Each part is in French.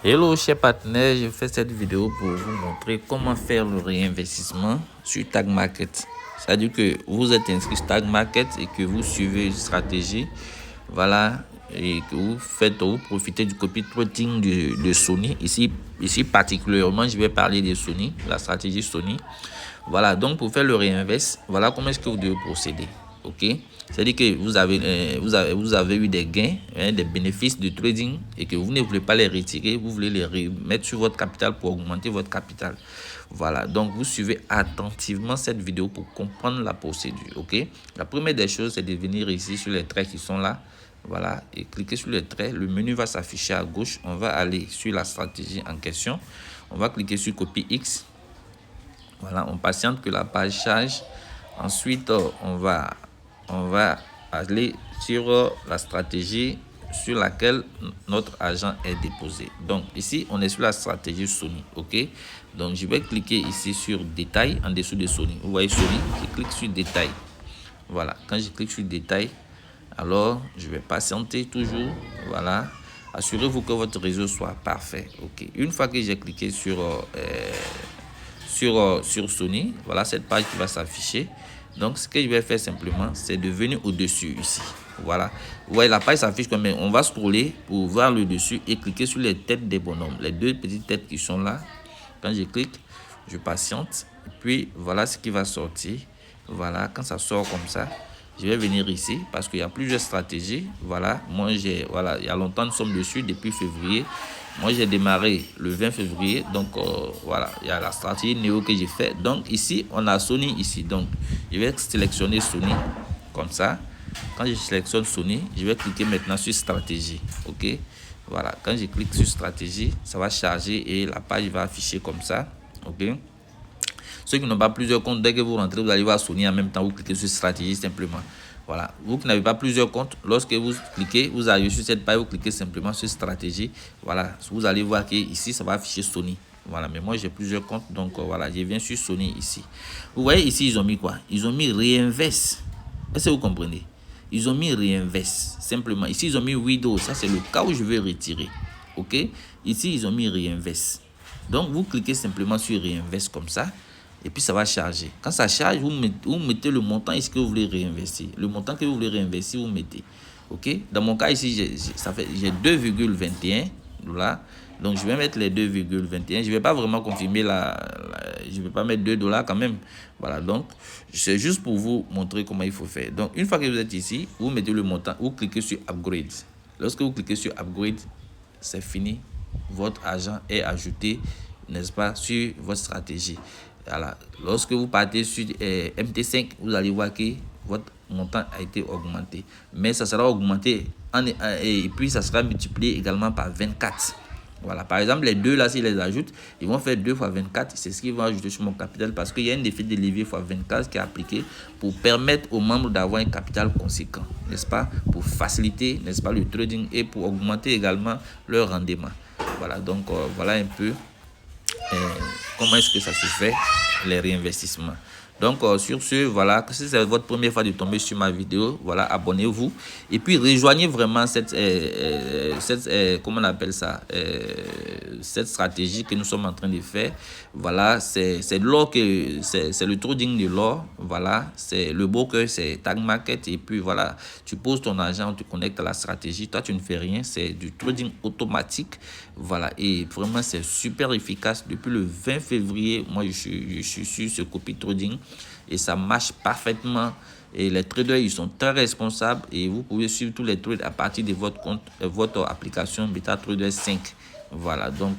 Hello chers partenaires, je fais cette vidéo pour vous montrer comment faire le réinvestissement sur Tag Market. C'est-à-dire que vous êtes inscrit sur Tag Market et que vous suivez une stratégie, voilà, et que vous profitez du copy trading de Sony. Ici particulièrement, je vais parler de Sony, la stratégie Sony. Voilà, donc pour faire le réinvest, voilà comment est-ce que vous devez procéder. Ok, c'est-à-dire que vous avez eu des gains, des bénéfices de trading et que vous ne voulez pas les retirer, vous voulez les remettre sur votre capital pour augmenter votre capital. Voilà, donc vous suivez attentivement cette vidéo pour comprendre la procédure. Ok, la première des choses, c'est de venir ici sur les traits qui sont là. Voilà, et cliquer sur les traits, le menu va s'afficher à gauche. On va aller sur la stratégie en question. On va cliquer sur copie X. Voilà, on patiente que la page charge. Ensuite, on va aller sur la stratégie sur laquelle notre agent est déposé. Donc ici, on est sur la stratégie Sony. Ok, donc je vais cliquer ici sur détail en dessous de Sony. Vous voyez Sony, je clique sur détail. Voilà, quand je clique sur détail, alors je vais patienter toujours. Voilà, assurez-vous que votre réseau soit parfait. Ok, une fois que j'ai cliqué sur Sony, voilà cette page qui va s'afficher. Donc ce que je vais faire simplement, c'est de venir au-dessus ici. Voilà, vous voyez la page s'affiche comme on va scroller pour voir le dessus et cliquer sur les têtes des bonhommes, les deux petites têtes qui sont là. Quand je clique, je patiente et puis voilà ce qui va sortir. Voilà, quand ça sort comme ça, je vais venir ici parce qu'il y a plusieurs stratégies. Voilà, moi il y a longtemps nous sommes dessus depuis février. Moi j'ai démarré le 20 février, donc voilà, il y a la stratégie Néo que j'ai fait. Donc ici on a Sony ici, donc je vais sélectionner Sony comme ça. Quand je sélectionne Sony, je vais cliquer maintenant sur stratégie. Ok, voilà, quand je clique sur stratégie, ça va charger et la page va afficher comme ça. Ok, ceux qui n'ont pas plusieurs comptes, dès que vous rentrez, vous allez voir Sony en même temps, vous cliquez sur stratégie simplement. Voilà, vous qui n'avez pas plusieurs comptes, lorsque vous cliquez, vous arrivez sur cette page, vous cliquez simplement sur stratégie. Voilà, vous allez voir que ici ça va afficher Sony. Voilà, mais moi j'ai plusieurs comptes, donc voilà, je viens sur Sony ici. Vous voyez ici, ils ont mis quoi? Ils ont mis réinvest. Est-ce que vous comprenez? Ils ont mis réinvest simplement. Ici, ils ont mis widow. Ça, c'est le cas où je vais retirer. Ok? Ici, ils ont mis réinvest. Donc, vous cliquez simplement sur réinvest comme ça. Et puis, ça va charger. Quand ça charge, vous mettez le montant ici que vous voulez réinvestir. Le montant que vous voulez réinvestir, vous mettez. Ok? Dans mon cas ici, j'ai 2,21 $. Donc, je vais mettre les 2,21. Je ne vais pas vraiment confirmer je ne vais pas mettre 2 $ quand même. Voilà, donc, c'est juste pour vous montrer comment il faut faire. Donc, une fois que vous êtes ici, vous mettez le montant, vous cliquez sur Upgrade. Lorsque vous cliquez sur Upgrade, c'est fini. Votre argent est ajouté, n'est-ce pas, sur votre stratégie. Voilà. Lorsque vous partez sur MT5, vous allez voir que votre montant a été augmenté. Mais ça sera augmenté et puis ça sera multiplié également par 24. Voilà, par exemple, les deux là, s'ils les ajoutent, ils vont faire 2 fois 24. C'est ce qu'ils vont ajouter sur mon capital parce qu'il y a un effet de levier fois 24 qui est appliqué pour permettre aux membres d'avoir un capital conséquent, n'est-ce pas? Pour faciliter, n'est-ce pas, le trading et pour augmenter également leur rendement. Voilà, donc voilà un peu comment est-ce que ça se fait, les réinvestissements. Donc sur ce, voilà, si c'est votre première fois de tomber sur ma vidéo, voilà, abonnez-vous et puis rejoignez vraiment comment on appelle ça, cette stratégie que nous sommes en train de faire. Voilà, c'est l'or que c'est le trading de l'or. Voilà, c'est le broker, c'est Tag Market et puis voilà, tu poses ton argent, tu connectes à la stratégie. Toi, tu ne fais rien, c'est du trading automatique. Voilà, et vraiment c'est super efficace. Depuis le 20 février, moi je suis sur ce copy trading et ça marche parfaitement. Et les traders, ils sont très responsables et vous pouvez suivre tous les trades à partir de votre compte, votre application MetaTrader 5. Voilà, donc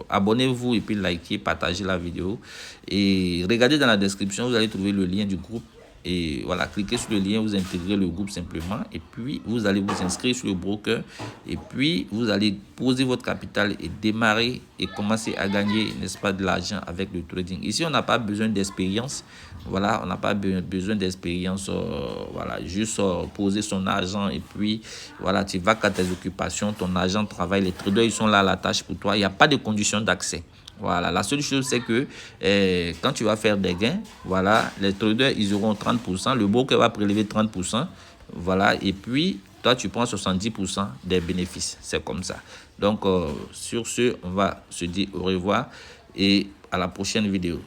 abonnez-vous et puis likez, partagez la vidéo et regardez dans la description, vous allez trouver le lien du groupe. Et voilà, cliquez sur le lien, vous intégrez le groupe simplement et puis vous allez vous inscrire sur le broker et puis vous allez poser votre capital et démarrer et commencer à gagner, n'est-ce pas, de l'argent avec le trading. Ici, on n'a pas besoin d'expérience. Voilà, on n'a pas besoin d'expérience. Voilà, juste poser son argent et puis voilà, tu vas qu'à tes occupations, ton argent travaille, les traders ils sont là à la tâche pour toi. Il n'y a pas de conditions d'accès. Voilà, la seule chose c'est que quand tu vas faire des gains, voilà, les traders ils auront 30%, le broker va prélever 30%, voilà, et puis toi tu prends 70% des bénéfices. C'est comme ça. Donc sur ce, on va se dire au revoir et à la prochaine vidéo.